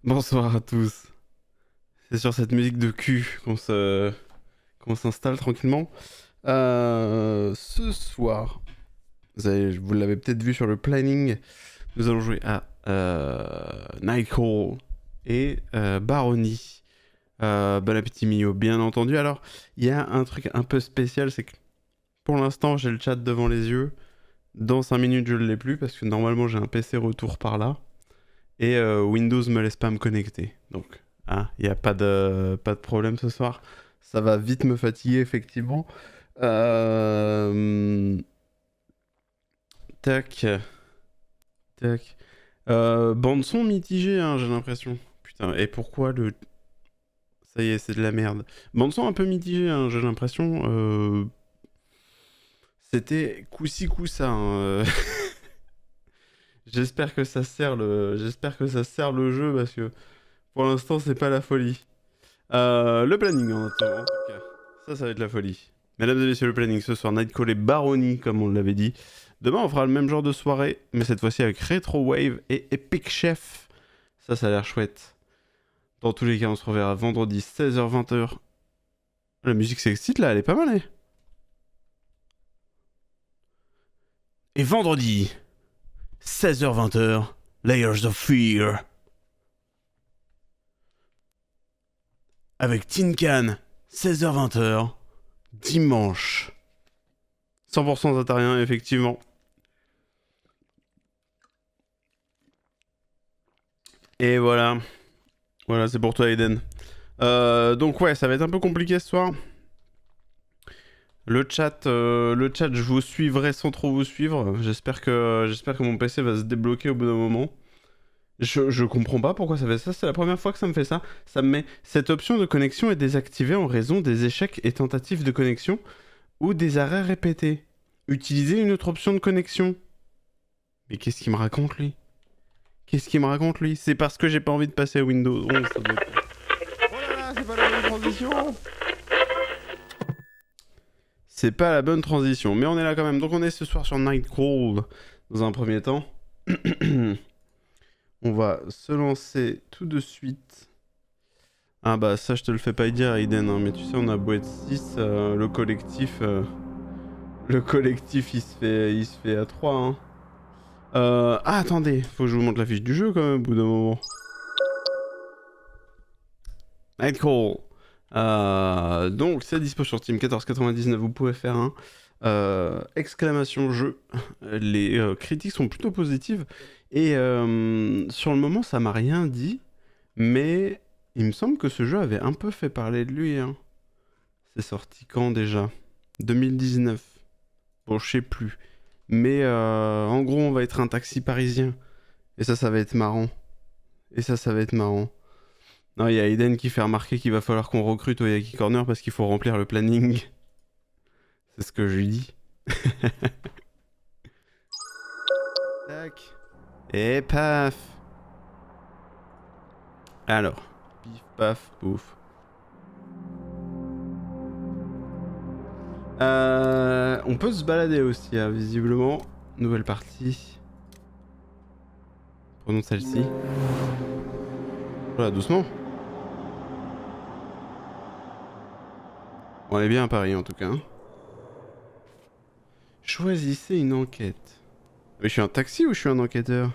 Bonsoir à tous. C'est sur cette musique de cul qu'on s'installe tranquillement. Ce soir, vous l'avez peut-être vu sur le planning, nous allons jouer à Nightcall et Barony. Bon appétit Mio, bien entendu. Alors, il y a un truc un peu spécial, c'est que pour l'instant, j'ai le chat devant les yeux. Dans 5 minutes, je ne l'ai plus parce que normalement, j'ai un PC retour par là. Et Windows me laisse pas me connecter. Donc, il n'y a pas de problème ce soir. Ça va vite me fatiguer, effectivement. Euh, Tac, tac. Bande son mitigée, hein, j'ai l'impression. Putain, et pourquoi le... Ça y est, c'est de la merde. Bande son un peu mitigée, hein, j'ai l'impression. C'était coup-ci, coup-ça. Hein. J'espère que ça sert le jeu parce que pour l'instant, c'est pas la folie. Le planning en tout cas. Ça va être la folie. Mesdames et messieurs, le planning ce soir, Nightcall et Barony, comme on l'avait dit. Demain, on fera le même genre de soirée, mais cette fois-ci avec Retro Wave et Epic Chef. Ça a l'air chouette. Dans tous les cas, on se reverra vendredi 16h-20h. La musique s'excite là, elle est pas mal, hein. Et vendredi 16h-20h, Layers of Fear. Avec Tin Can, 16h-20h, dimanche. 100% zatarien, effectivement. Et voilà. Voilà, c'est pour toi, Eden. Donc ouais, ça va être un peu compliqué ce soir. Le chat, je vous suivrai sans trop vous suivre. J'espère que mon PC va se débloquer au bout d'un moment. Je comprends pas pourquoi ça fait ça. C'est la première fois que ça me fait ça. Ça me met cette option de connexion est désactivée en raison des échecs et tentatives de connexion ou des arrêts répétés. Utilisez une autre option de connexion. Mais qu'est-ce qu'il me raconte lui? Qu'est-ce qu'il me raconte lui? C'est parce que j'ai pas envie de passer à Windows 11. Ça doit être... Oh là là, c'est pas la bonne transition. C'est pas la bonne transition, mais on est là quand même. Donc on est ce soir sur Nightcall dans un premier temps. On va se lancer tout de suite. Ah bah ça je te le fais pas dire Aiden, hein, mais tu sais on a beau être 6, le collectif il se fait à 3. Hein. Ah attendez, faut que je vous montre la fiche du jeu quand même au bout d'un moment. Nightcall. Donc c'est dispo sur Steam 14,99, vous pouvez faire un exclamation jeu. Les critiques sont plutôt positives et sur le moment ça m'a rien dit, mais il me semble que ce jeu avait un peu fait parler de lui. Hein. C'est sorti quand déjà? 2019. Bon, je sais plus. Mais en gros, on va être un taxi parisien. Et ça va être marrant. Et ça va être marrant. Non, il y a Eden qui fait remarquer qu'il va falloir qu'on recrute au Yaki Corner parce qu'il faut remplir le planning. C'est ce que je lui dis. Tac. Et paf. Alors, pif, paf, pouf. On peut se balader aussi, hein, visiblement. Nouvelle partie. Prenons celle-ci. Voilà, doucement. On est bien à Paris en tout cas. Hein. Choisissez une enquête. Mais je suis un taxi ou je suis un enquêteur?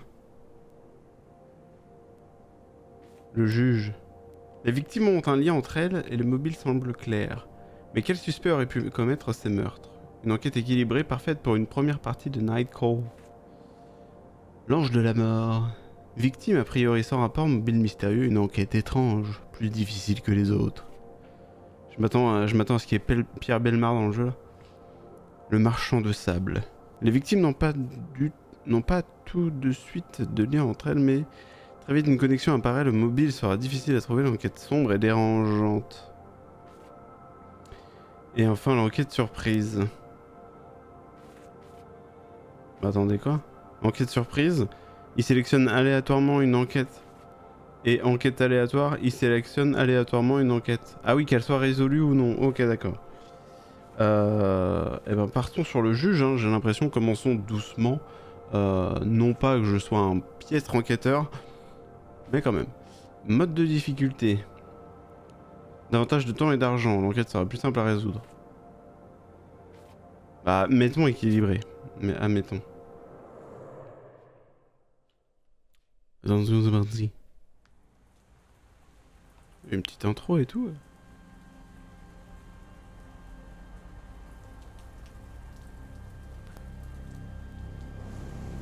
Le juge. Les victimes ont un lien entre elles et le mobile semble clair. Mais quel suspect aurait pu commettre ces meurtres? Une enquête équilibrée, parfaite pour une première partie de Nightcall. L'ange de la mort. Victime a priori sans rapport, mobile mystérieux, une enquête étrange, plus difficile que les autres. Je m'attends à ce qu'il y ait Pierre Bellemare dans le jeu là. Le marchand de sable. Les victimes n'ont pas tout de suite de lien entre elles, mais très vite une connexion apparaît, le mobile sera difficile à trouver, l'enquête sombre et dérangeante. Et enfin l'enquête surprise. Attendez quoi? Enquête surprise. Il sélectionne aléatoirement une enquête. Et enquête aléatoire, il sélectionne aléatoirement une enquête. Ah oui, qu'elle soit résolue ou non. Ok, d'accord. Et ben partons sur le juge, hein. J'ai l'impression, commençons doucement. Non pas que je sois un piètre enquêteur, mais quand même. Mode de difficulté. Davantage de temps et d'argent. L'enquête sera plus simple à résoudre. Bah, mettons équilibré. Mais admettons. Attention, c'est parti. Une petite intro et tout.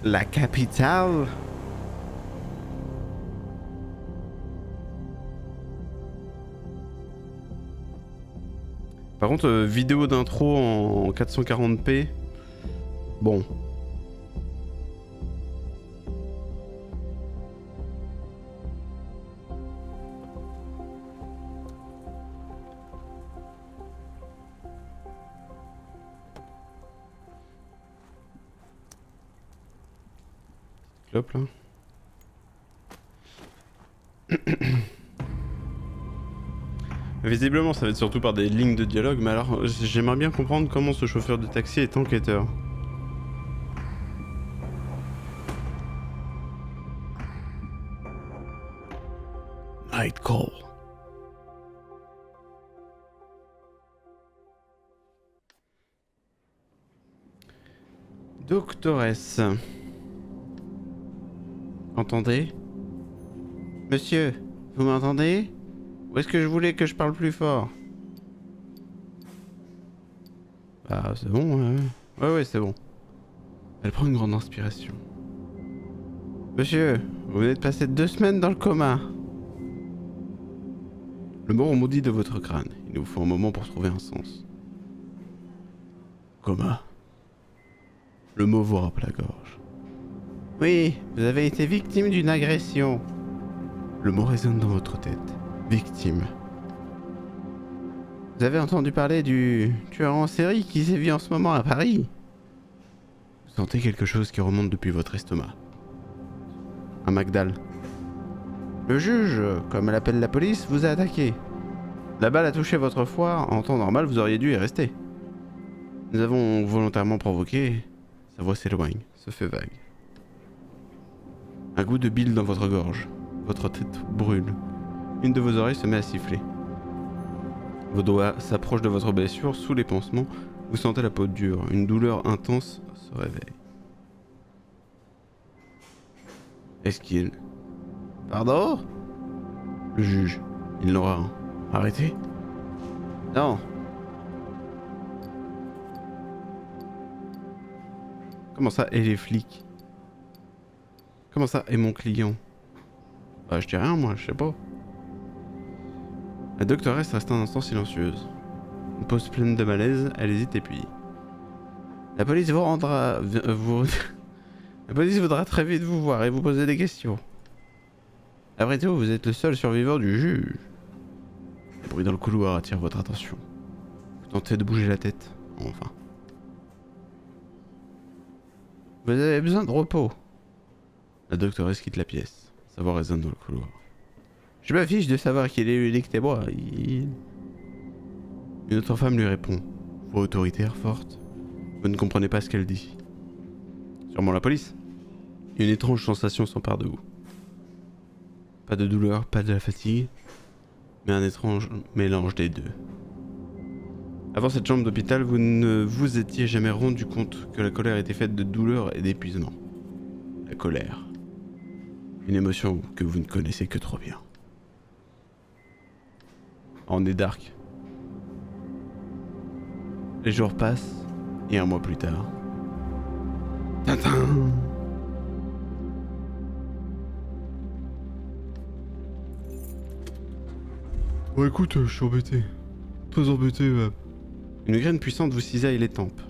La capitale. Par contre, vidéo d'intro en 440p. Bon. Clope là. Visiblement, ça va être surtout par des lignes de dialogue, mais alors j'aimerais bien comprendre comment ce chauffeur de taxi est enquêteur. Night Call. Doctoresse. Entendez? Monsieur, vous m'entendez? Ou est-ce que je voulais que je parle plus fort? Ah, c'est bon, ouais. Ouais, c'est bon. Elle prend une grande inspiration. Monsieur, vous venez de passer 2 semaines dans le coma. Le mot maudit de votre crâne. Il nous faut un moment pour trouver un sens. Coma. Le mot vous râpe la gorge. Oui, vous avez été victime d'une agression. Le mot résonne dans votre tête. Victime. Vous avez entendu parler du tueur en série qui sévit en ce moment à Paris? Vous sentez quelque chose qui remonte depuis votre estomac. Un Magdal. Le juge, comme l'appelle la police, vous a attaqué. La balle a touché votre foie, en temps normal vous auriez dû y rester. Nous avons volontairement provoqué. Sa voix s'éloigne, se fait vague. Un goût de bile dans votre gorge. Votre tête brûle. Une de vos oreilles se met à siffler. Vos doigts s'approchent de votre blessure, sous les pansements, vous sentez la peau dure, une douleur intense se réveille. Est-ce qu'il... Pardon? Le juge, il l'aura. Arrêtez. Non. Comment ça, et les flics? Comment ça, et mon client? Bah, je dis rien, moi, je sais pas. La doctoresse reste un instant silencieuse. Une pause pleine de malaise, elle hésite et puis... La police vous rendra... La police voudra très vite vous voir et vous poser des questions. Après tout, vous êtes le seul survivant du juge. Le bruit dans le couloir attire votre attention. Vous tentez de bouger la tête, enfin. Vous avez besoin de repos. La doctoresse quitte la pièce. Sa voix résonne dans le couloir. Je m'affiche de savoir qu'il est unique témoin. Une autre femme lui répond. Voix autoritaire, forte. Vous ne comprenez pas ce qu'elle dit. Sûrement la police. Une étrange sensation s'empare de vous. Pas de douleur, pas de la fatigue, mais un étrange mélange des deux. Avant cette chambre d'hôpital, vous ne vous étiez jamais rendu compte que la colère était faite de douleur et d'épuisement. La colère. Une émotion que vous ne connaissez que trop bien. On est dark. Les jours passent, et un mois plus tard... Tintin! Bon écoute, je suis embêté. Très embêté même. Une graine puissante vous cisaille les tempes.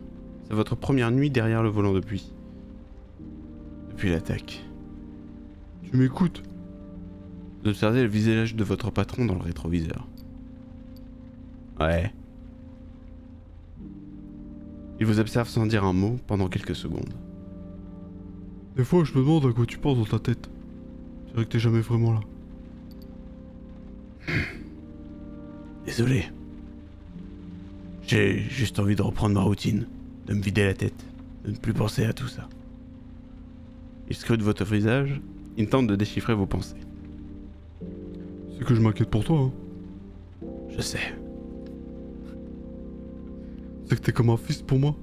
C'est votre première nuit derrière le volant depuis l'attaque. Tu m'écoutes? Vous observez le visage de votre patron dans le rétroviseur. Ouais. Il vous observe sans dire un mot pendant quelques secondes. Des fois, je me demande à quoi tu penses dans ta tête. C'est vrai que t'es jamais vraiment là. Désolé. J'ai juste envie de reprendre ma routine, de me vider la tête, de ne plus penser à tout ça. Il scrute votre visage, il tente de déchiffrer vos pensées. C'est que je m'inquiète pour toi, hein. Je sais. C'est que t'es comme un fils pour moi.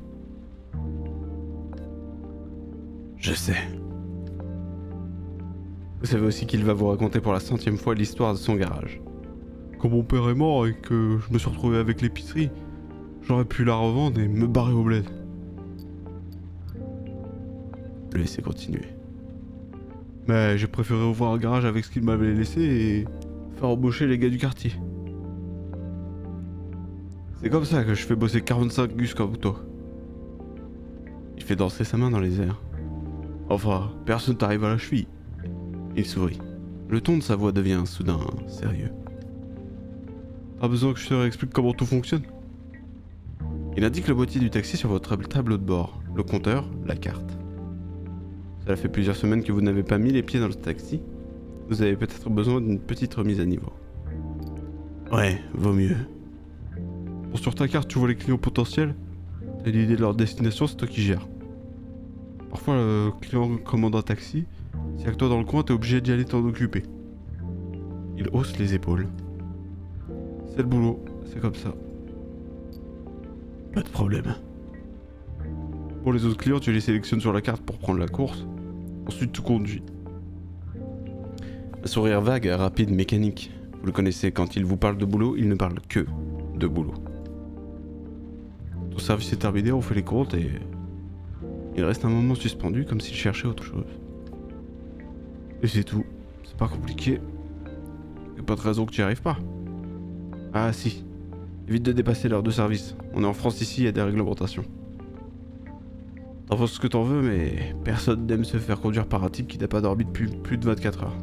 Je sais. Vous savez aussi qu'il va vous raconter pour la 100e fois l'histoire de son garage. Quand mon père est mort et que je me suis retrouvé avec l'épicerie, j'aurais pu la revendre et me barrer au bled. Le laissez continuer. Mais j'ai préféré ouvrir un garage avec ce qu'il m'avait laissé et faire embaucher les gars du quartier. C'est comme ça que je fais bosser 45 gus comme toi. Il fait danser sa main dans les airs. Enfin, personne t'arrive à la cheville. Il sourit. Le ton de sa voix devient soudain sérieux. T'as besoin que je te réexplique comment tout fonctionne? Il indique le boîtier du taxi sur votre tableau de bord, le compteur, la carte. Cela fait plusieurs semaines que vous n'avez pas mis les pieds dans le taxi. Vous avez peut-être besoin d'une petite remise à niveau. Ouais, vaut mieux. Bon, sur ta carte, tu vois les clients potentiels. T'as une idée de leur destination, c'est toi qui gères. Parfois, le client commande un taxi. S'il y a que toi dans le coin, t'es obligé d'y aller t'en occuper. Il hausse les épaules. C'est le boulot, c'est comme ça. Pas de problème. Pour les autres clients, tu les sélectionnes sur la carte pour prendre la course. Ensuite, tu conduis. Un sourire vague, rapide, mécanique. Vous le connaissez, quand il vous parle de boulot, il ne parle que de boulot. Ton service est terminé, on fait les comptes et... Il reste un moment suspendu, comme s'il cherchait autre chose. Et c'est tout. C'est pas compliqué. Y'a pas de raison que tu n'y arrives pas. Ah si. Évite de dépasser l'heure de service. On est en France ici, il y a des réglementations. T'en penses ce que t'en veux, mais personne n'aime se faire conduire par un type qui n'a pas dormi depuis plus de 24 heures.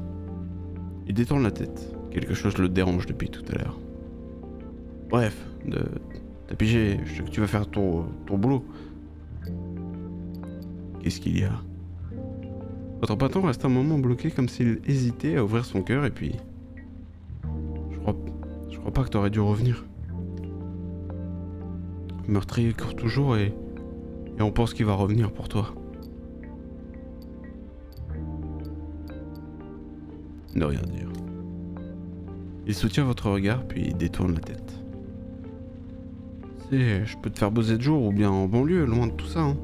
Il détourne la tête. Quelque chose le dérange depuis tout à l'heure. Bref, t'as pigé, je sais que tu vas faire ton boulot. Qu'est-ce qu'il y a? Votre patron reste un moment bloqué comme s'il hésitait à ouvrir son cœur et puis... Je crois pas que t'aurais dû revenir. Le meurtrier court toujours et on pense qu'il va revenir pour toi. Ne rien dire. Il soutient votre regard puis détourne la tête. Je peux te faire bosser de jour ou bien en banlieue, loin de tout ça, hein.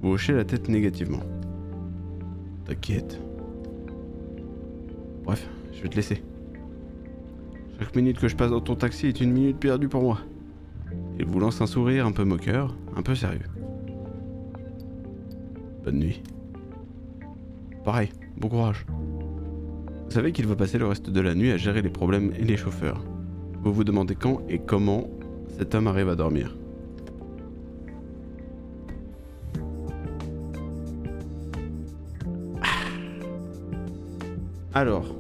Vous hochez la tête négativement. T'inquiète. Bref, je vais te laisser. Chaque minute que je passe dans ton taxi est une minute perdue pour moi. Il vous lance un sourire un peu moqueur, un peu sérieux. Bonne nuit. Pareil, bon courage. Vous savez qu'il va passer le reste de la nuit à gérer les problèmes et les chauffeurs. Vous vous demandez quand et comment cet homme arrive à dormir. Alors,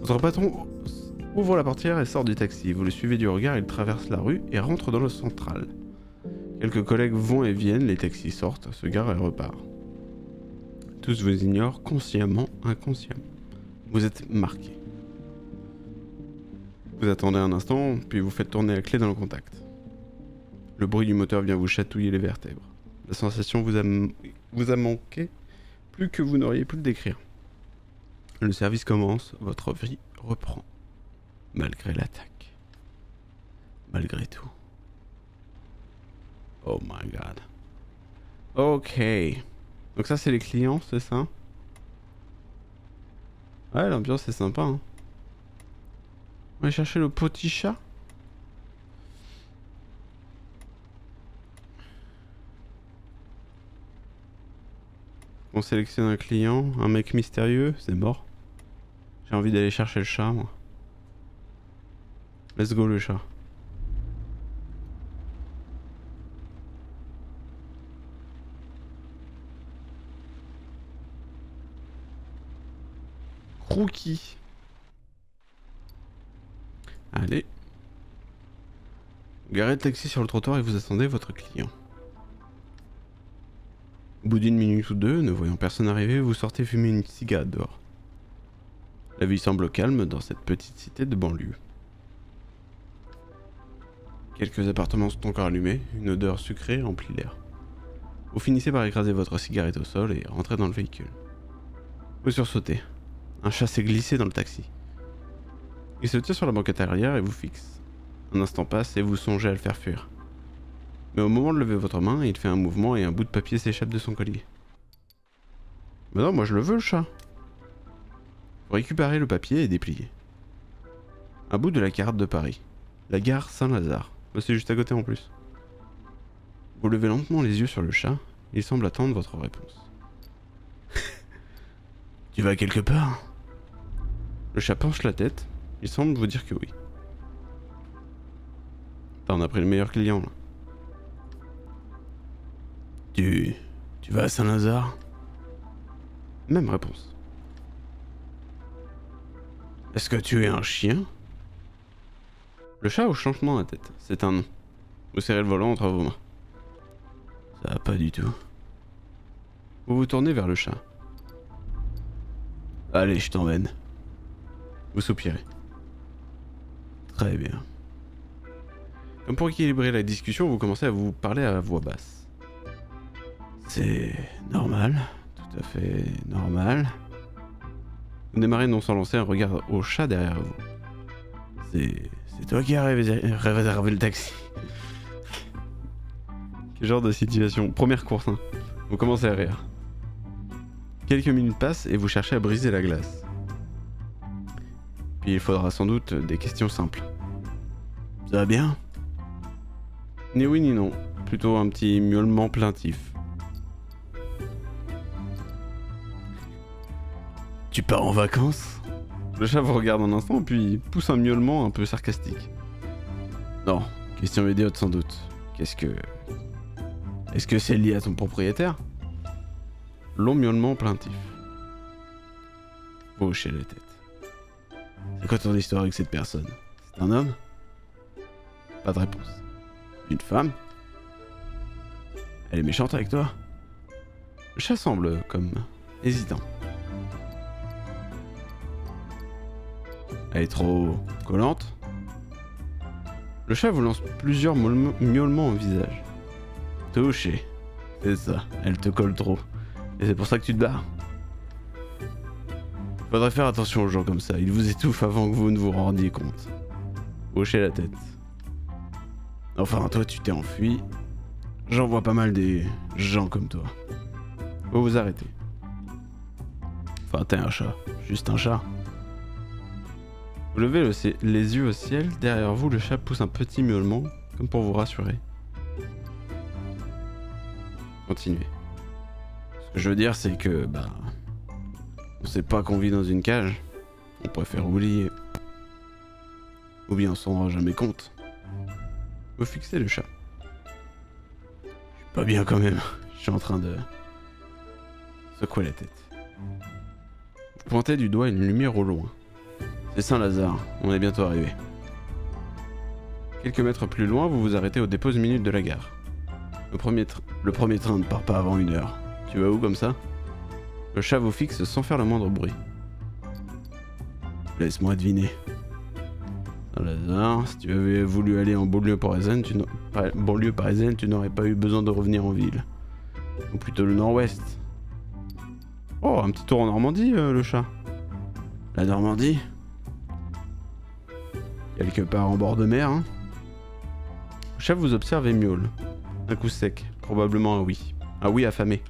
votre patron ouvre la portière et sort du taxi. Vous le suivez du regard, il traverse la rue et rentre dans le central. Quelques collègues vont et viennent, les taxis sortent, se garent et repartent. Tous vous ignorent consciemment, inconsciemment. Vous êtes marqué. Vous attendez un instant, puis vous faites tourner la clé dans le contact. Le bruit du moteur vient vous chatouiller les vertèbres. La sensation vous a manqué plus que vous n'auriez pu le décrire. Le service commence, votre vie reprend. Malgré l'attaque. Malgré tout. Oh my god. Ok. Donc ça c'est les clients, c'est ça? Ouais, l'ambiance est sympa, hein. On va chercher le petit chat. On sélectionne un client, un mec mystérieux, c'est mort. J'ai envie d'aller chercher le chat, moi. Let's go le chat. Crookie. Allez. Garez le taxi sur le trottoir et vous attendez votre client. Au bout d'une minute ou deux, ne voyant personne arriver, vous sortez fumer une cigarette dehors. La vie semble calme dans cette petite cité de banlieue. Quelques appartements sont encore allumés, une odeur sucrée remplit l'air. Vous finissez par écraser votre cigarette au sol et rentrer dans le véhicule. Vous sursautez. Un chat s'est glissé dans le taxi. Il se tient sur la banquette arrière et vous fixe. Un instant passe et vous songez à le faire fuir. Mais au moment de lever votre main, il fait un mouvement et un bout de papier s'échappe de son collier. Mais non, moi je le veux le chat. Vous récupérez le papier et dépliez. Un bout de la carte de Paris. La gare Saint-Lazare. C'est juste à côté en plus. Vous levez lentement les yeux sur le chat. Il semble attendre votre réponse. Tu vas quelque part? Le chat penche la tête. Il semble vous dire que oui. Putain, on a pris le meilleur client là. Tu vas à Saint-Lazare? Même réponse. Est-ce que tu es un chien? Le chat hoche lentement la tête. C'est un non. Vous serrez le volant entre vos mains. Ça va pas du tout. Vous vous tournez vers le chat. Allez, je t'emmène. Vous soupirez. Très bien. Comme pour équilibrer la discussion, vous commencez à vous parler à voix basse. C'est normal, tout à fait normal. Vous démarrez non sans lancer un regard au chat derrière vous. C'est toi qui as réservé le taxi. Quel genre de situation? Première course, hein. Vous commencez à rire. Quelques minutes passent et vous cherchez à briser la glace. Puis il faudra sans doute des questions simples. Ça va bien? Ni oui ni non. Plutôt un petit miaulement plaintif. Tu pars en vacances? Le chat vous regarde un instant puis pousse un miaulement un peu sarcastique. Non, question idiote sans doute. Est-ce que c'est lié à ton propriétaire? Long miaulement plaintif. Vous hochez la tête. C'est quoi ton histoire avec cette personne? C'est un homme? Pas de réponse. Une femme? Elle est méchante avec toi? Le chat semble comme hésitant. Elle est trop collante? Le chat vous lance plusieurs miaulements au visage. Touché. C'est ça, elle te colle trop. Et c'est pour ça que tu te barres. Faudrait faire attention aux gens comme ça, ils vous étouffent avant que vous ne vous rendiez compte. Hochez la tête. Enfin, toi tu t'es enfui. J'en vois pas mal des gens comme toi. Faut vous arrêter. Enfin, t'es un chat. Juste un chat. Vous levez les yeux au ciel, derrière vous le chat pousse un petit miaulement, comme pour vous rassurer. Continuez. Ce que je veux dire c'est que, on sait pas qu'on vit dans une cage, on préfère oublier. Ou bien on s'en rend jamais compte. Vous fixez le chat. Je suis pas bien quand même, je suis en train de secouer la tête. Vous pointez du doigt une lumière au loin. C'est Saint-Lazare, on est bientôt arrivé. Quelques mètres plus loin, vous vous arrêtez aux déposes minutes de la gare. Le premier train ne part pas avant 1 heure. Tu vas où comme ça? Le chat vous fixe sans faire le moindre bruit. Laisse-moi deviner. Saint-Lazare, si tu avais voulu aller en banlieue parisienne, tu n'aurais pas eu besoin de revenir en ville. Ou plutôt le nord-ouest. Oh, un petit tour en Normandie, le chat. La Normandie? Quelque part en bord de mer, hein. Le chat vous observe et miaule. Un coup sec, probablement un oui. Un oui affamé.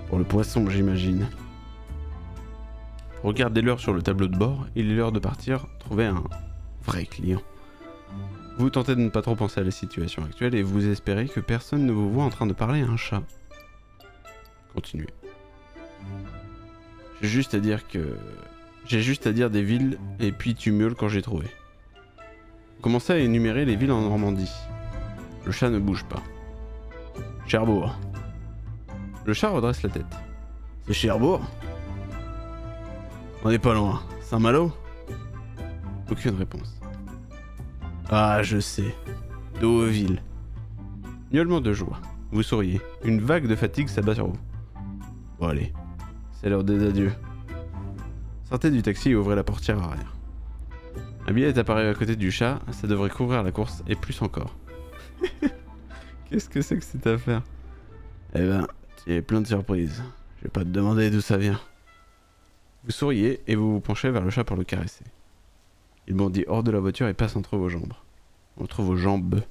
Pour le poisson, j'imagine. Regardez l'heure sur le tableau de bord, il est l'heure de partir trouver un vrai client. Vous tentez de ne pas trop penser à la situation actuelle et vous espérez que personne ne vous voit en train de parler à un chat. Continuez. J'ai juste à dire des villes et puis tu miaules quand j'ai trouvé. Vous commencez à énumérer les villes en Normandie. Le chat ne bouge pas. Cherbourg. Le chat redresse la tête. C'est Cherbourg? On n'est pas loin. Saint-Malo? Aucune réponse. Ah, je sais. Deauville. Miaulement de joie. Vous souriez. Une vague de fatigue s'abat sur vous. Bon allez, c'est l'heure des adieux. Sortez du taxi et ouvrez la portière arrière. Un billet est apparu à côté du chat, ça devrait couvrir la course et plus encore. Qu'est-ce que c'est que cette affaire? Eh ben, tu es plein de surprises. Je vais pas te demander d'où ça vient. Vous souriez et vous vous penchez vers le chat pour le caresser. Il bondit hors de la voiture et passe entre vos jambes. Entre vos jambes.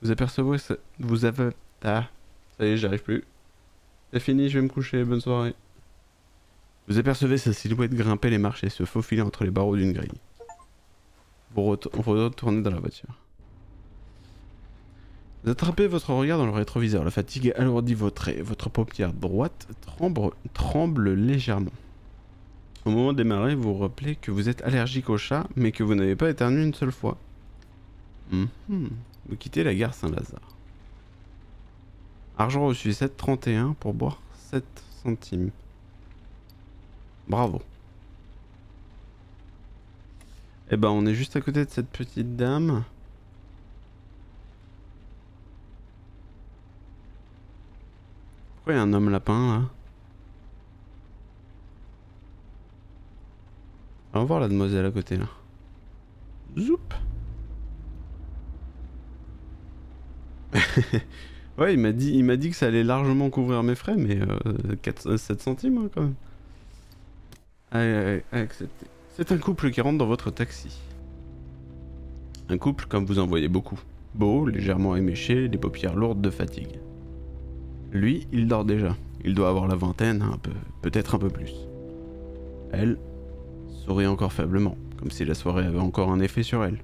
Vous apercevez... Vous avez... Ah, ça y est, j'y arrive plus. C'est fini, je vais me coucher, bonne soirée. Vous apercevez sa silhouette grimper les marches et se faufiler entre les barreaux d'une grille. Vous retournez dans la voiture. Vous attrapez votre regard dans le rétroviseur. La fatigue alourdit vos traits. Votre paupière droite tremble légèrement. Au moment de démarrer, vous vous rappelez que vous êtes allergique au chat, mais que vous n'avez pas éternué une seule fois. Vous quittez la gare Saint-Lazare. Argent reçu 7,31 pour boire 7 centimes. Bravo. Eh ben, on est juste à côté de cette petite dame. Pourquoi il y a un homme lapin là? Allons voir la demoiselle à côté là. Zoup. Ouais, il m'a dit que ça allait largement couvrir mes frais, mais 7 centimes hein, quand même. Allez, accepté. C'est un couple qui rentre dans votre taxi. Un couple comme vous en voyez beaucoup. Beau, légèrement éméché, les paupières lourdes de fatigue. Lui, il dort déjà. Il doit avoir la vingtaine, un peu, peut-être un peu plus. Elle sourit encore faiblement, comme si la soirée avait encore un effet sur elle.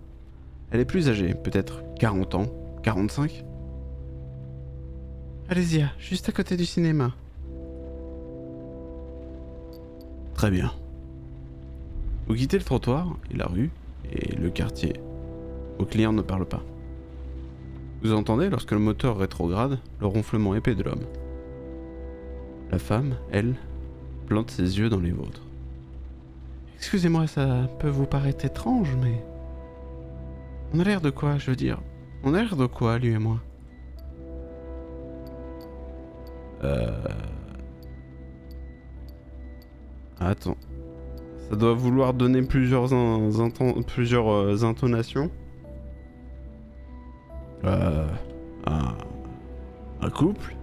Elle est plus âgée, peut-être 40 ans, 45. Allez-y, juste à côté du cinéma. Très bien. Vous quittez le trottoir et la rue et le quartier. Vos clients ne parlent pas. Vous entendez, lorsque le moteur rétrograde, le ronflement épais de l'homme. La femme, elle, plante ses yeux dans les vôtres. Excusez-moi, ça peut vous paraître étrange, mais... On a l'air de quoi, je veux dire? On a l'air de quoi, lui et moi? Attends. Ça doit vouloir donner plusieurs intonations. Un couple?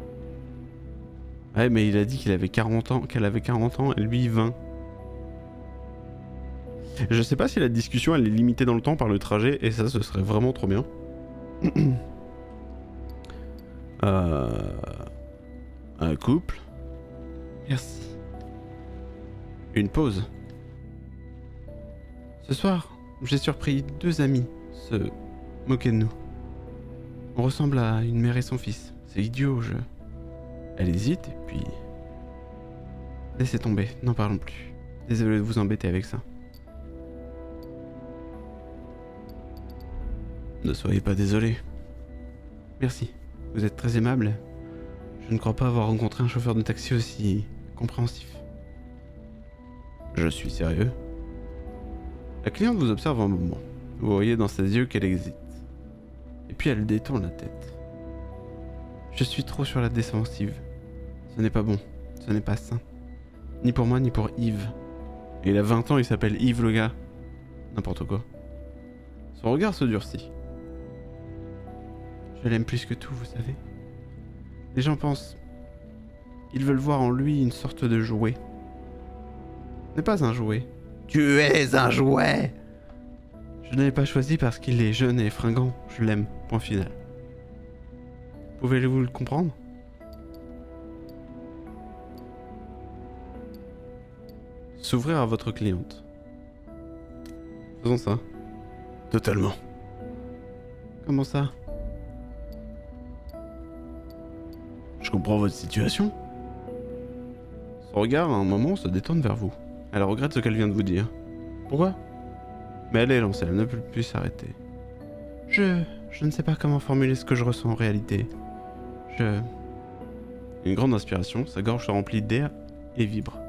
Ouais, mais il a dit qu'il avait 40 ans, qu'elle avait 40 ans et lui 20. Je sais pas si la discussion elle est limitée dans le temps par le trajet et ça ce serait vraiment trop bien. Un couple. Merci. Une pause. Ce soir, j'ai surpris 2 amis se moquer de nous. On ressemble à une mère et son fils. C'est idiot, je... Elle hésite et puis... Laissez tomber, n'en parlons plus. Désolé de vous embêter avec ça. Ne soyez pas désolé. Merci, vous êtes très aimable. Je ne crois pas avoir rencontré un chauffeur de taxi aussi compréhensif. Je suis sérieux. La cliente vous observe un moment. Vous voyez dans ses yeux qu'elle hésite. Et puis elle détourne la tête. Je suis trop sur la défensive. Ce n'est pas bon. Ce n'est pas sain. Ni pour moi, ni pour Yves. Et il a 20 ans, il s'appelle Yves le gars. N'importe quoi. Son regard se durcit. Je l'aime plus que tout, vous savez. Les gens pensent... Ils veulent voir en lui une sorte de jouet. Ce n'est pas un jouet. Tu es un jouet! Je ne l'ai pas choisi parce qu'il est jeune et fringant. Je l'aime. Point final. Pouvez-vous le comprendre? S'ouvrir à votre cliente. Faisons ça. Totalement. Comment ça? Je comprends votre situation. Son regard, à un moment, se détourne vers vous. Elle regrette ce qu'elle vient de vous dire. Pourquoi? Mais elle est lancée, elle ne peut plus s'arrêter. Je ne sais pas comment formuler ce que je ressens en réalité. Une grande inspiration, sa gorge se remplit d'air et vibre.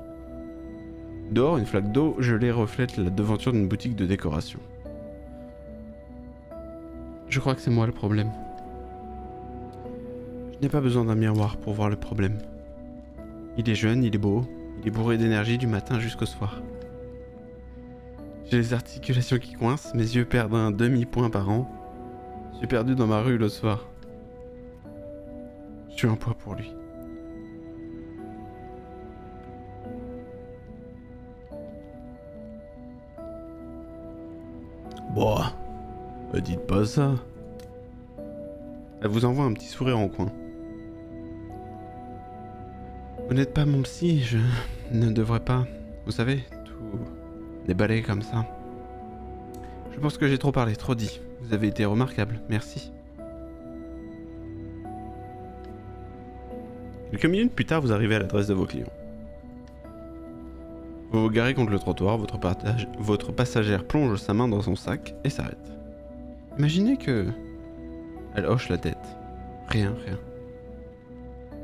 Dehors, une flaque d'eau gelée reflète la devanture d'une boutique de décoration. Je crois que c'est moi le problème. Je n'ai pas besoin d'un miroir pour voir le problème. Il est jeune, il est beau, il est bourré d'énergie du matin jusqu'au soir. J'ai les articulations qui coincent, mes yeux perdent un demi-point par an. Je suis perdu dans ma rue le soir. Je suis un poids pour lui. Bon, dites pas ça. Elle vous envoie un petit sourire en coin. Vous n'êtes pas mon psy, je ne devrais pas, vous savez, tout déballer comme ça. Je pense que j'ai trop parlé, trop dit. Vous avez été remarquable, merci. Quelques minutes plus tard, vous arrivez à l'adresse de vos clients. Vous vous garez contre le trottoir, votre passagère plonge sa main dans son sac et s'arrête. Imaginez que... Elle hoche la tête. Rien.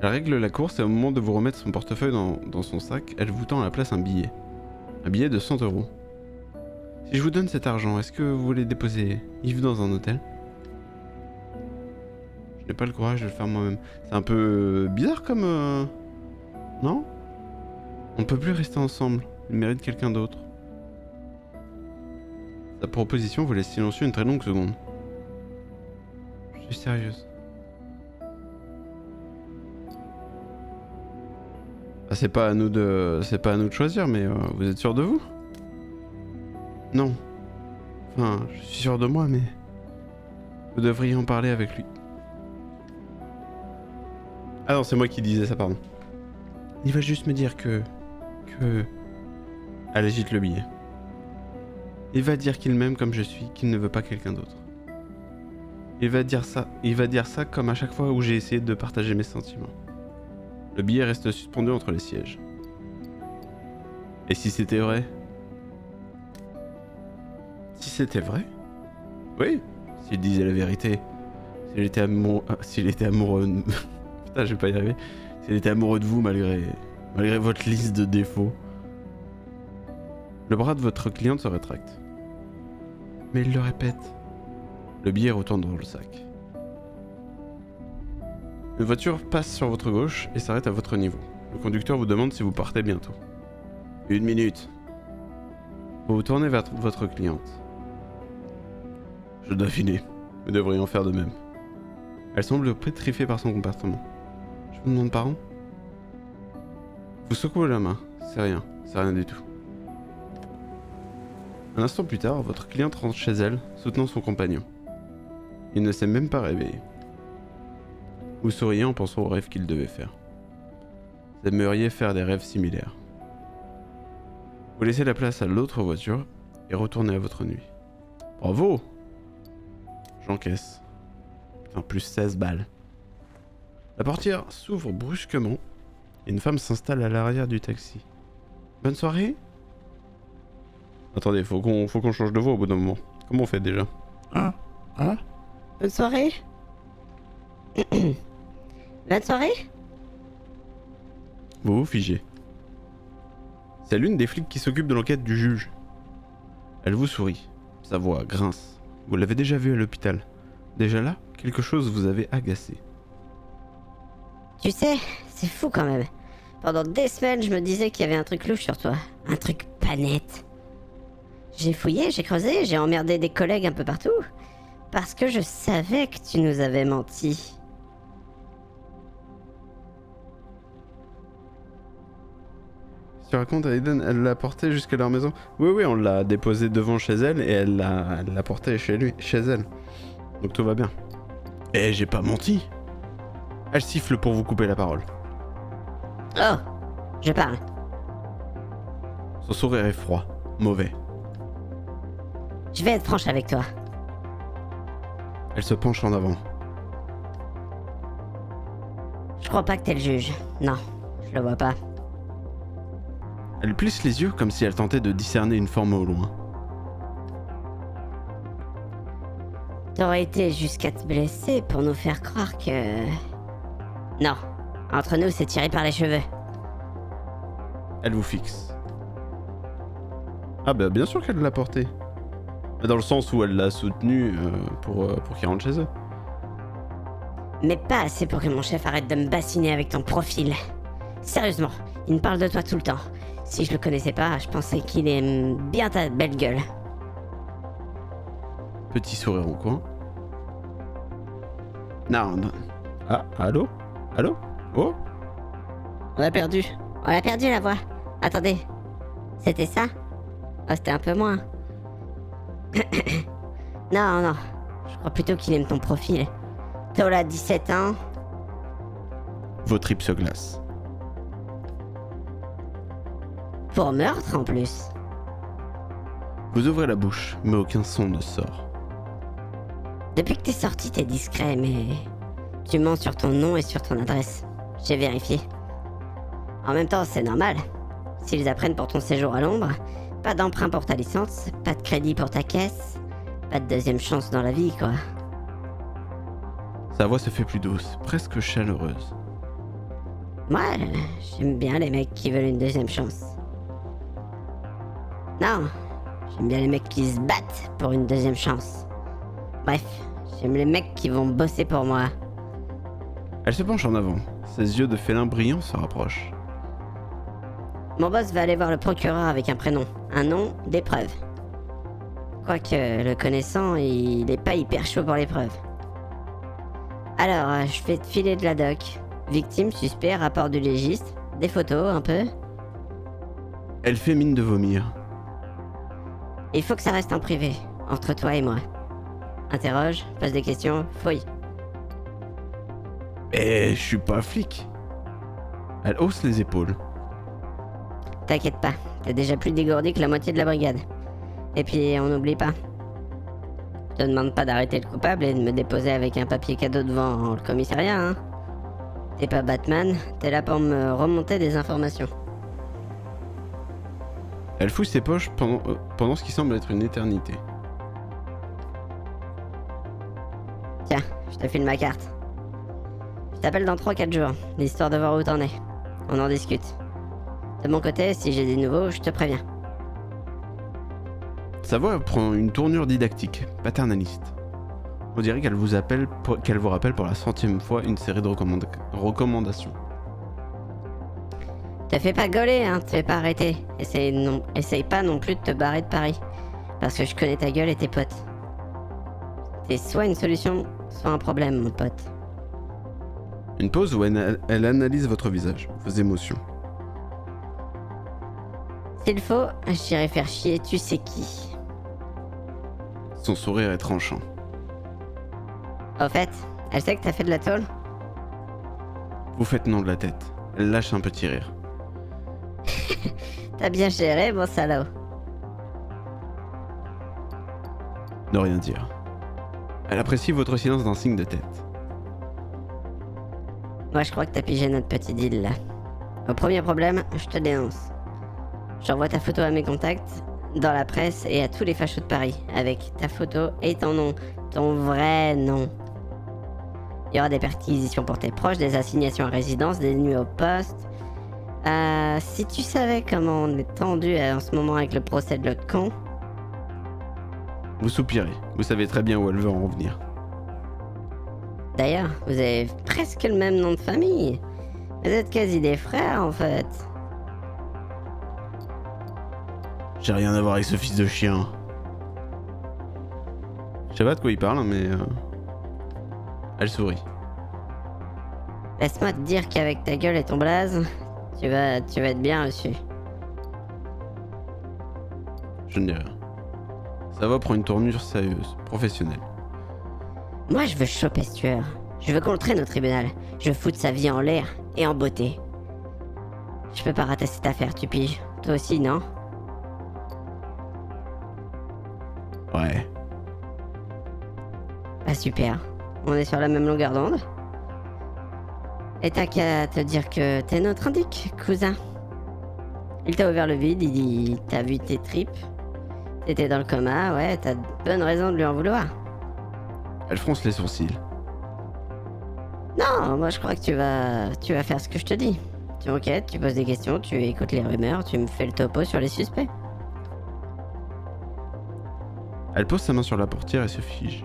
Elle règle la course et au moment de vous remettre son portefeuille dans son sac, elle vous tend à la place un billet. Un billet de 100 €. Si je vous donne cet argent, est-ce que vous voulez déposer Yves dans un hôtel? Je n'ai pas le courage de le faire moi-même. C'est un peu bizarre comme... Non? On ne peut plus rester ensemble. Il mérite quelqu'un d'autre. Sa proposition vous laisse silencieux une très longue seconde. Je suis sérieuse. Ah, c'est pas à nous de choisir, mais vous êtes sûr de vous? Non. Enfin, je suis sûr de moi, mais... Vous devriez en parler avec lui. Ah non, c'est moi qui disais ça, pardon. Il va juste me dire que... Elle agite le billet. Il va dire qu'il m'aime comme je suis, qu'il ne veut pas quelqu'un d'autre. Il va dire ça comme à chaque fois où j'ai essayé de partager mes sentiments. Le billet reste suspendu entre les sièges. Et si c'était vrai? Si c'était vrai? Oui, s'il disait la vérité. S'il était amoureux... Putain, je vais pas y arriver. S'il était amoureux de vous malgré votre liste de défauts. Le bras de votre cliente se rétracte. Mais il le répète. Le billet retourne dans le sac. Une voiture passe sur votre gauche et s'arrête à votre niveau. Le conducteur vous demande si vous partez bientôt. 1 minute. Vous vous tournez vers votre cliente. Je dois filer. Vous devriez en faire de même. Elle semble pétrifiée par son comportement. Je vous demande pardon? Vous secouez la main. C'est rien du tout. Un instant plus tard, votre cliente rentre chez elle, soutenant son compagnon. Il ne s'est même pas réveillé. Vous souriez en pensant aux rêves qu'il devait faire. Vous aimeriez faire des rêves similaires. Vous laissez la place à l'autre voiture et retournez à votre nuit. Bravo! J'encaisse. Putain, plus 16 balles. La portière s'ouvre brusquement et une femme s'installe à l'arrière du taxi. Bonne soirée? Attendez, faut qu'on change de voix au bout d'un moment. Comment on fait déjà? Bonne soirée. Bonne soirée. Vous vous figez. C'est l'une des flics qui s'occupe de l'enquête du juge. Elle vous sourit. Sa voix grince. Vous l'avez déjà vu à l'hôpital. Déjà là, quelque chose vous avait agacé. Tu sais, c'est fou quand même. Pendant des semaines, je me disais qu'il y avait un truc louche sur toi. Un truc pas net. J'ai fouillé, j'ai creusé, j'ai emmerdé des collègues un peu partout. Parce que je savais que tu nous avais menti. Tu racontes à Aiden, elle l'a porté jusqu'à leur maison? Oui, on l'a déposé devant chez elle et elle l'a porté chez elle. Donc tout va bien. Et j'ai pas menti. Elle siffle pour vous couper la parole. Oh, je parle. Son sourire est froid, mauvais. Je vais être franche avec toi. Elle se penche en avant. Je crois pas que t'es le juge. Non, je le vois pas. Elle plisse les yeux comme si elle tentait de discerner une forme au loin. T'aurais été jusqu'à te blesser pour nous faire croire que... Non, entre nous c'est tiré par les cheveux. Elle vous fixe. Ah bah bien sûr qu'elle l'a porté. Dans le sens où elle l'a soutenu pour qu'il rentre chez eux. Mais pas assez pour que mon chef arrête de me bassiner avec ton profil. Sérieusement, il me parle de toi tout le temps. Si je le connaissais pas, je pensais qu'il aime bien ta belle gueule. Petit sourire au coin. Non. Ah, allô? Oh? On a perdu la voix. Attendez, c'était ça? Oh, c'était un peu moins. Non, non. Je crois plutôt qu'il aime ton profil. Tola, 17 ans. Vos tripes se glacent. Pour meurtre en plus. Vous ouvrez la bouche, mais aucun son ne sort. Depuis que t'es sorti, t'es discret, mais... Tu mens sur ton nom et sur ton adresse. J'ai vérifié. En même temps, c'est normal. S'ils apprennent pour ton séjour à l'ombre, pas d'emprunt pour ta licence, pas de crédit pour ta caisse, pas de deuxième chance dans la vie, quoi. Sa voix se fait plus douce, presque chaleureuse. Moi, j'aime bien les mecs qui veulent une deuxième chance. Non, j'aime bien les mecs qui se battent pour une deuxième chance. Bref, j'aime les mecs qui vont bosser pour moi. Elle se penche en avant. Ses yeux de félin brillant se rapprochent. Mon boss va aller voir le procureur avec un prénom, un nom, des preuves. Quoique, le connaissant, il est pas hyper chaud pour les preuves. Alors, je vais te filer de la doc. Victime, suspect, rapport du légiste, des photos, un peu. Elle fait mine de vomir. Il faut que ça reste en privé, entre toi et moi. Interroge, pose des questions, fouille. Mais je suis pas flic. Elle hausse les épaules. T'inquiète pas, t'es déjà plus dégourdi que la moitié de la brigade. Et puis, on n'oublie pas. Je te demande pas d'arrêter le coupable et de me déposer avec un papier cadeau devant le commissariat, hein. T'es pas Batman, t'es là pour me remonter des informations. Elle fouille ses poches pendant ce qui semble être une éternité. Tiens, je te file ma carte. Je t'appelle dans 3-4 jours, histoire de voir où t'en es. On en discute. De mon côté, si j'ai des nouveaux, je te préviens. Sa voix prend une tournure didactique, paternaliste. On dirait qu'elle vous rappelle pour la 100e fois une série de recommandations. Te fais pas gauler, hein, te fais pas arrêter. Essaye pas non plus de te barrer de Paris. Parce que je connais ta gueule et tes potes. T'es soit une solution, soit un problème, mon pote. Une pause où elle analyse votre visage, vos émotions. S'il faut, j'irai faire chier tu sais qui. Son sourire est tranchant. Au fait, elle sait que t'as fait de la tôle? Vous faites non de la tête. Elle lâche un petit rire. T'as bien géré, mon salaud. Ne rien dire. Elle apprécie votre silence d'un signe de tête. Moi, je crois que t'as pigé notre petit deal, là. Au premier problème, je te dénonce. J'envoie ta photo à mes contacts, dans la presse et à tous les fachos de Paris, avec ta photo et ton nom, ton vrai nom. Il y aura des perquisitions pour tes proches, des assignations à résidence, des nuits au poste. Si tu savais comment on est tendu en ce moment avec le procès de l'autre con. Vous soupirez. Vous savez très bien où elle veut en venir. D'ailleurs, vous avez presque le même nom de famille. Vous êtes quasi des frères, en fait. J'ai rien à voir avec ce fils de chien. Je sais pas de quoi il parle, mais... Elle sourit. Laisse-moi te dire qu'avec ta gueule et ton blaze, tu vas être bien reçu. Je ne dis rien. Sa voix prend une tournure sérieuse, professionnelle. Moi, je veux choper ce tueur. Je veux qu'on le traîne au tribunal. Je veux foutre sa vie en l'air et en beauté. Je peux pas rater cette affaire, tu piges. Toi aussi, non? Ouais. Bah super. On est sur la même longueur d'onde. Et t'as qu'à te dire que t'es notre indique, cousin. Il t'a ouvert le vide, il dit t'as vu tes tripes. T'étais dans le coma, ouais, t'as de bonnes raisons de lui en vouloir. Elle fronce les sourcils. Non, moi je crois que tu vas faire ce que je te dis. Tu enquêtes, tu poses des questions, tu écoutes les rumeurs, tu me fais le topo sur les suspects. Elle pose sa main sur la portière et se fige.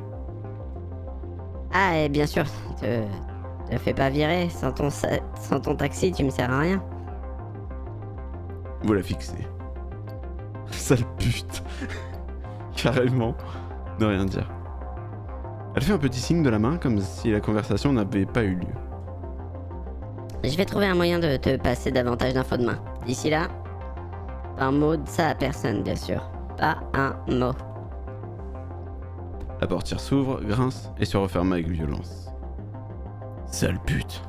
Ah, et bien sûr, te fais pas virer, sans ton taxi tu me sers à rien. Vous la fixez. Sale pute. Carrément. Ne rien dire. Elle fait un petit signe de la main comme si la conversation n'avait pas eu lieu. Je vais trouver un moyen de te passer davantage d'infos demain. D'ici là, pas un mot de ça à personne, bien sûr. Pas un mot. La portière s'ouvre, grince et se referme avec violence. Sale pute.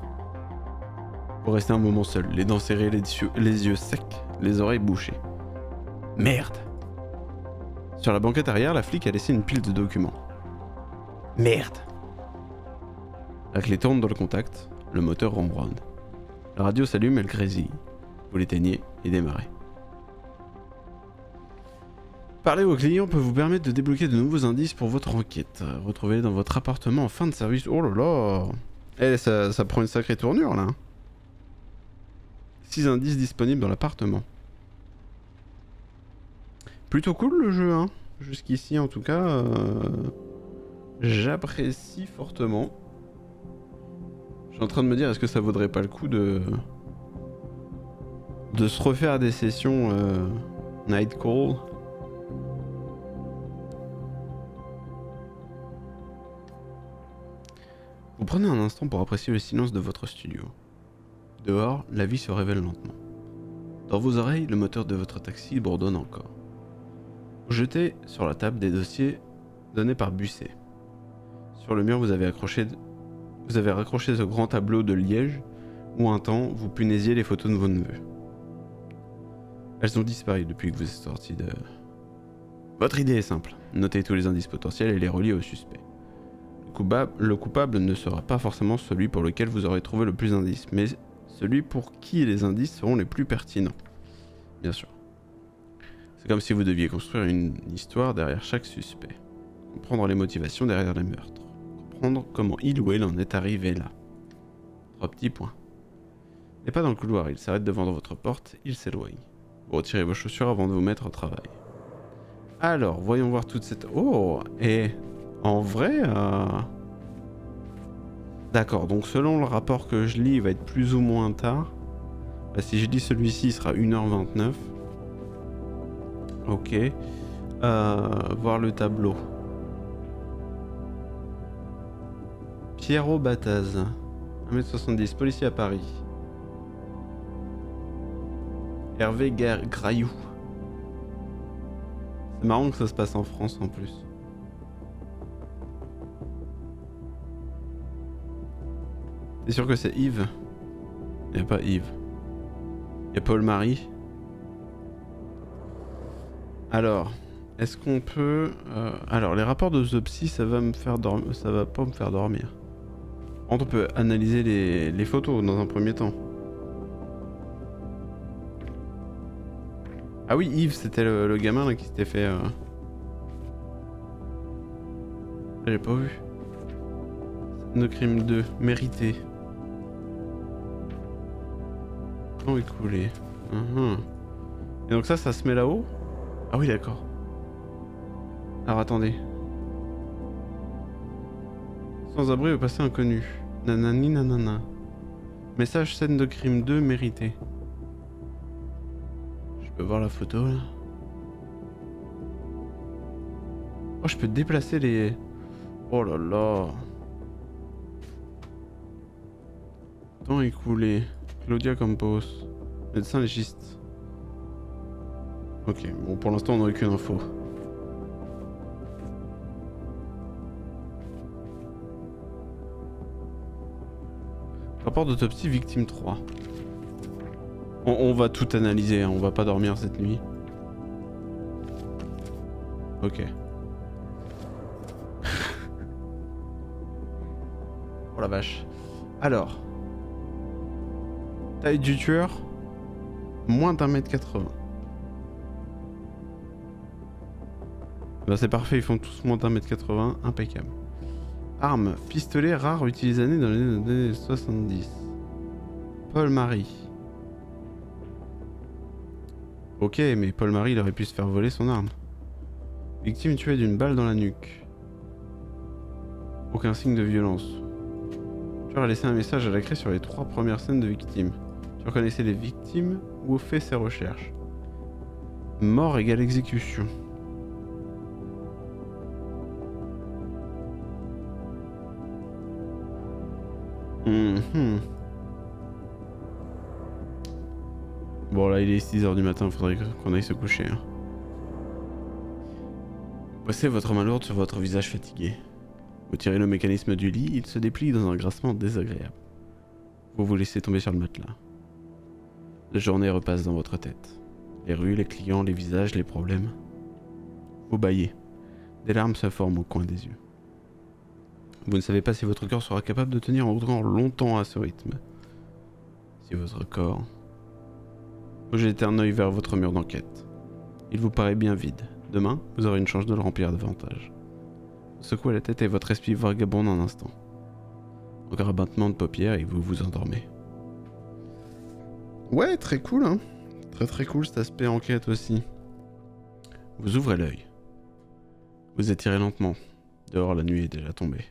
Vous restez un moment seul, les dents serrées, les yeux secs, les oreilles bouchées. Merde. Sur la banquette arrière, la flic a laissé une pile de documents. Merde. La clé tourne dans le contact, le moteur ronronne. La radio s'allume, elle grésille. Vous l'éteignez et démarrez. Parler aux clients peut vous permettre de débloquer de nouveaux indices pour votre enquête. Retrouvez-les dans votre appartement en fin de service. Oh là là. Eh, ça prend une sacrée tournure là. 6 indices disponibles dans l'appartement. Plutôt cool le jeu, hein. Jusqu'ici en tout cas, j'apprécie fortement. Je suis en train de me dire, est-ce que ça vaudrait pas le coup de se refaire des sessions Night Call. Vous prenez un instant pour apprécier le silence de votre studio. Dehors, la vie se révèle lentement. Dans vos oreilles, le moteur de votre taxi bourdonne encore. Vous jetez sur la table des dossiers donnés par Busset. Sur le mur, vous avez raccroché ce grand tableau de Liège où un temps, vous punaisiez les photos de vos neveux. Elles ont disparu depuis que vous êtes sorti de... Votre idée est simple. Notez tous les indices potentiels et les relier au suspect. Le coupable ne sera pas forcément celui pour lequel vous aurez trouvé le plus d'indices, mais celui pour qui les indices seront les plus pertinents. Bien sûr. C'est comme si vous deviez construire une histoire derrière chaque suspect. Comprendre les motivations derrière les meurtres. Comprendre comment il ou elle en est arrivé là. 3 petits points. Et pas dans le couloir, il s'arrête devant votre porte, il s'éloigne. Vous retirez vos chaussures avant de vous mettre au travail. Alors, voyons voir toute cette... Oh, et en vrai... D'accord, donc selon le rapport que je lis, il va être plus ou moins tard. Bah, si je lis celui-ci, il sera 1h29. Ok. Voir le tableau. Pierrot Bataz, 1m70, policier à Paris. Hervé Graillou. C'est marrant que ça se passe en France en plus. T'es sûr que c'est Yves? Y'a pas Yves. Y'a Paul-Marie. Alors, est-ce qu'on peut... Alors, les rapports d'autopsie, ça va me faire dormir. Ça va pas me faire dormir. On peut analyser les photos dans un premier temps. Ah oui, Yves, c'était le gamin là qui s'était fait... J'ai pas vu. Scène de crime 2, mérité. Temps écoulé. Et donc ça se met là-haut? Ah oui, d'accord. Alors attendez. Sans abri au passé inconnu. Nanani nanana. Message scène de crime 2 mérité. Je peux voir la photo là. Oh, je peux déplacer les... Oh là là. Temps écoulé. Claudia Campos. Médecin légiste. Ok, bon pour l'instant on n'a aucune info. Rapport d'autopsie victime 3. On va tout analyser, hein, on va pas dormir cette nuit. Ok. Oh la vache. Alors. Taille du tueur. Moins d'1m80. Ben c'est parfait, ils font tous moins d'1m80, impeccable. Arme, pistolet rare utilisé dans les années 70. Paul-Marie. Ok, mais Paul-Marie, il aurait pu se faire voler son arme. Victime tuée d'une balle dans la nuque. Aucun signe de violence. Tu as laissé un message à la craie sur les 3 premières scènes de victimes. Tu reconnaissais les victimes ou fait ses recherches. Mort égale exécution. Bon là il est 6h du matin, faudrait qu'on aille se coucher. Hein. Posez votre main lourde sur votre visage fatigué. Vous tirez le mécanisme du lit, il se déplie dans un grincement désagréable. Vous vous laissez tomber sur le matelas. La journée repasse dans votre tête. Les rues, les clients, les visages, les problèmes. Vous bâillez. Des larmes se forment au coin des yeux. Vous ne savez pas si votre corps sera capable de tenir encore longtemps à ce rythme. Si votre corps... Vous jetez un œil vers votre mur d'enquête. Il vous paraît bien vide. Demain, vous aurez une chance de le remplir davantage. Vous secouez la tête et votre esprit vagabonde un instant. Encore un battement de paupières et vous vous endormez. Ouais, très cool, hein. Très cool cet aspect enquête aussi. Vous ouvrez l'œil. Vous étirez lentement. Dehors, la nuit est déjà tombée.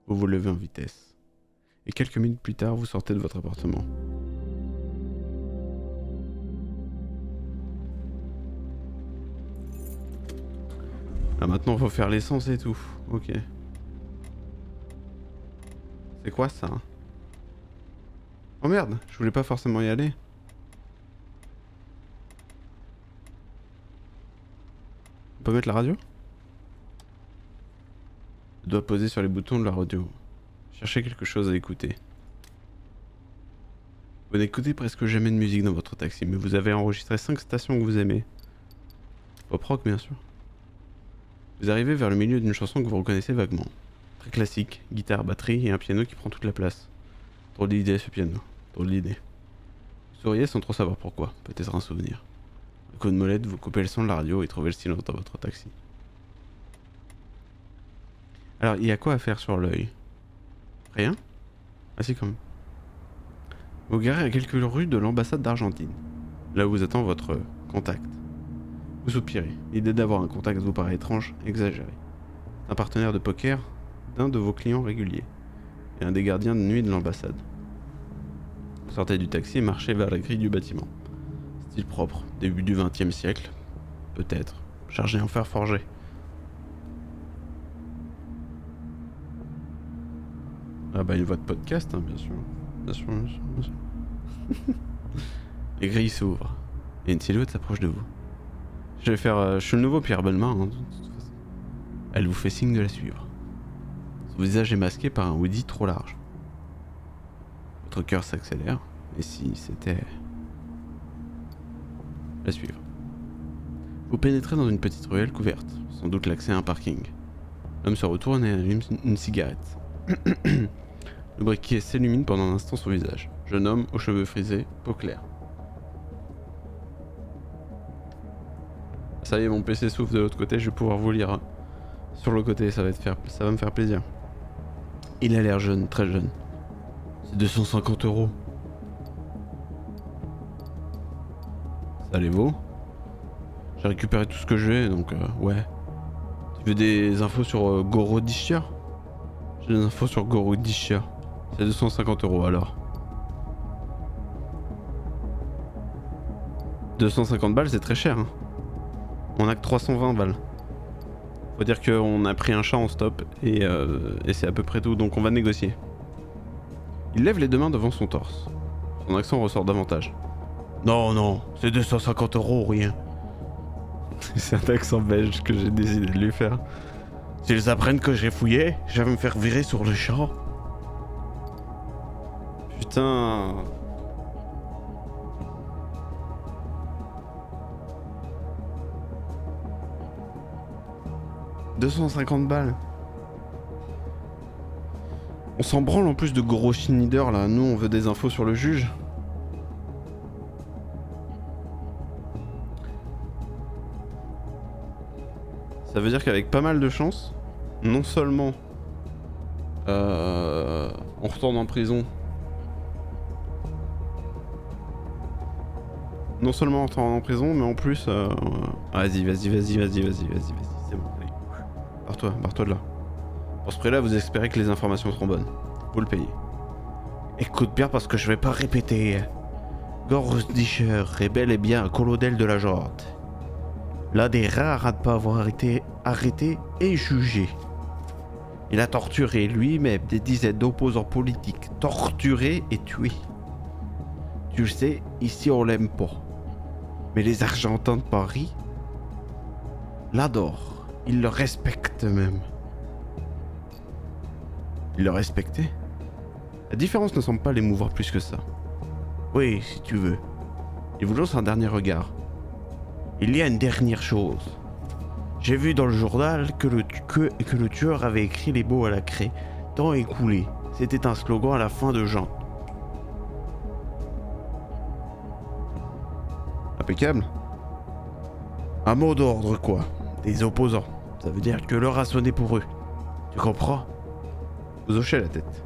Vous vous levez en vitesse. Et quelques minutes plus tard, vous sortez de votre appartement. Là maintenant, faut faire l'essence et tout. Ok. C'est quoi ça? Oh merde, je voulais pas forcément y aller. On peut mettre la radio? Je dois poser sur les boutons de la radio. Cherchez quelque chose à écouter. Vous n'écoutez presque jamais de musique dans votre taxi, mais vous avez enregistré 5 stations que vous aimez. Pop rock bien sûr. Vous arrivez vers le milieu d'une chanson que vous reconnaissez vaguement. Très classique, guitare, batterie et un piano qui prend toute la place. Drôle d'idée ce piano, drôle d'idée. Vous souriez sans trop savoir pourquoi, peut-être un souvenir. Un coup de molette, vous coupez le son de la radio et trouvez le silence dans votre taxi. Alors, il y a quoi à faire sur l'œil? Rien? Ah si quand même. Vous garez à quelques rues de l'ambassade d'Argentine, là où vous attend votre contact. Vous soupirez, l'idée d'avoir un contact vous paraît étrange, exagérée. Un partenaire de poker d'un de vos clients réguliers, et un des gardiens de nuit de l'ambassade. Vous sortez du taxi et marchez vers la grille du bâtiment. Style propre, début du XXe siècle, peut-être, chargé en fer forgé. Ah bah une voix de podcast, hein, bien sûr. Bien sûr, bien sûr, bien sûr. Les grilles s'ouvrent, et une silhouette s'approche de vous. Je suis le nouveau Pierre Bellemare, hein, de toute façon. Elle vous fait signe de la suivre. Son visage est masqué par un hoodie trop large. Votre cœur s'accélère, et si c'était... la suivre. Vous pénétrez dans une petite ruelle couverte, sans doute l'accès à un parking. L'homme se retourne et allume une cigarette. Le briquet s'illumine pendant un instant son visage. Jeune homme aux cheveux frisés, peau claire. Ça y est, mon PC s'ouvre de l'autre côté, je vais pouvoir vous lire sur le côté, ça va me faire plaisir. Il a l'air jeune, très jeune. C'est 250 €. Ça les vaut. J'ai récupéré tout ce que j'ai, donc ouais. Tu veux des infos sur Gorodishia? J'ai des infos sur Gorodishia. C'est 250 € alors. 250 balles, c'est très cher, hein. On a que 320 balles. Faut dire qu'on a pris un chat en stop et c'est à peu près tout, donc on va négocier. Il lève les deux mains devant son torse. Son accent ressort davantage. Non, non, c'est 250 € ou rien. C'est un accent belge que j'ai décidé de lui faire. S'ils apprennent que j'ai fouillé, je vais me faire virer sur le champ. Putain... 250 balles. On s'en branle en plus de gros Schneider là, nous on veut des infos sur le juge. Ça veut dire qu'avec pas mal de chance, non seulement on retourne en prison, non seulement on retourne en prison, mais en plus... Vas-y, c'est bon, allez. Barre-toi de là. Pour ce prix-là, vous espérez que les informations seront bonnes. Vous le payez. Écoute bien parce que je vais pas répéter. Gorodischer est bel et bien un colonel de la Jante. L'un des rares à ne pas avoir été arrêté et jugé. Il a torturé lui-même des dizaines d'opposants politiques, torturés et tués. Tu le sais, ici on l'aime pas. Mais les Argentins de Paris l'adorent. Ils le respectent même. Ils le respectaient? La différence ne semble pas l'émouvoir plus que ça. Oui, si tu veux. Il vous lance un dernier regard. Il y a une dernière chose. J'ai vu dans le journal que le tueur avait écrit les mots à la craie. Temps écoulé. C'était un slogan à la fin de Jean. Impeccable. Un mot d'ordre, quoi. Des opposants. Ça veut dire que l'heure a sonné pour eux. Tu comprends? Vous hochez la tête.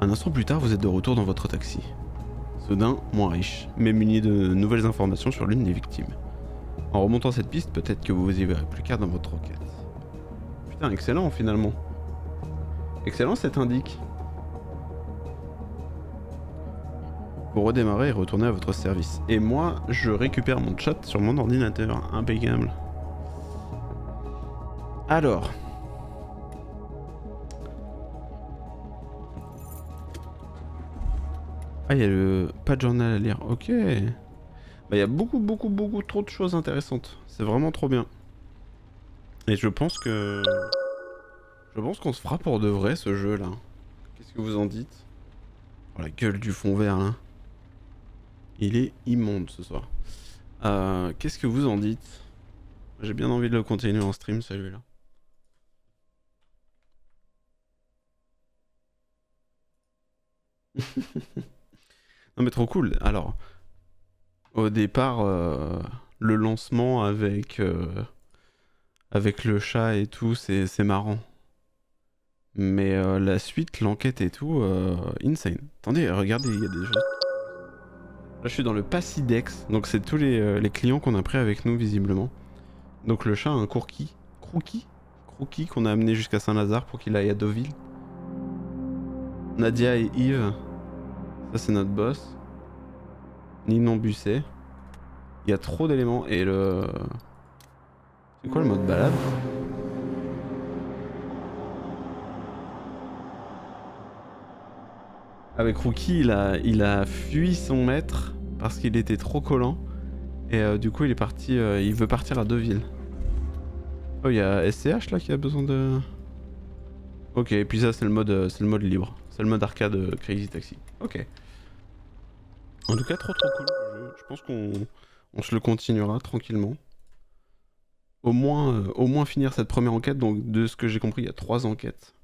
Un instant plus tard, vous êtes de retour dans votre taxi. Soudain, moins riche, mais muni de nouvelles informations sur l'une des victimes. En remontant cette piste, peut-être que vous y verrez plus clair dans votre enquête. Putain, excellent finalement. Excellent cet indique. Vous redémarrez et retournez à votre service. Et moi, je récupère mon chat sur mon ordinateur. Impeccable. Alors. Ah, il y a le... pas de journal à lire. Ok. Bah, il y a beaucoup trop de choses intéressantes. C'est vraiment trop bien. Et je pense que... Je pense qu'on se fera pour de vrai ce jeu là. Qu'est-ce que vous en dites? Oh la gueule du fond vert là. Il est immonde ce soir. Qu'est-ce que vous en dites? J'ai bien envie de le continuer en stream celui-là. Non mais trop cool. Alors, au départ, le lancement avec le chat et tout, c'est marrant. Mais la suite, l'enquête et tout, insane. Attendez, regardez, il y a des choses. Là, je suis dans le Passidex, donc c'est tous les clients qu'on a pris avec nous, visiblement. Donc le chat a un crookie qu'on a amené jusqu'à Saint-Lazare pour qu'il aille à Deauville. Nadia et Yves, ça c'est notre boss. Ninon Busset. Il y a trop d'éléments et le... C'est quoi le mode balade? Avec Rookie, il a fui son maître parce qu'il était trop collant. Et du coup, il est parti. Il veut partir à Deauville. Oh, il y a SCH là qui a besoin de. Ok, et puis ça, c'est le mode libre. C'est le mode arcade Crazy Taxi. Ok. En tout cas, trop cool le jeu. Je pense qu'on se le continuera tranquillement. Au moins finir cette première enquête. Donc, de ce que j'ai compris, il y a 3 enquêtes.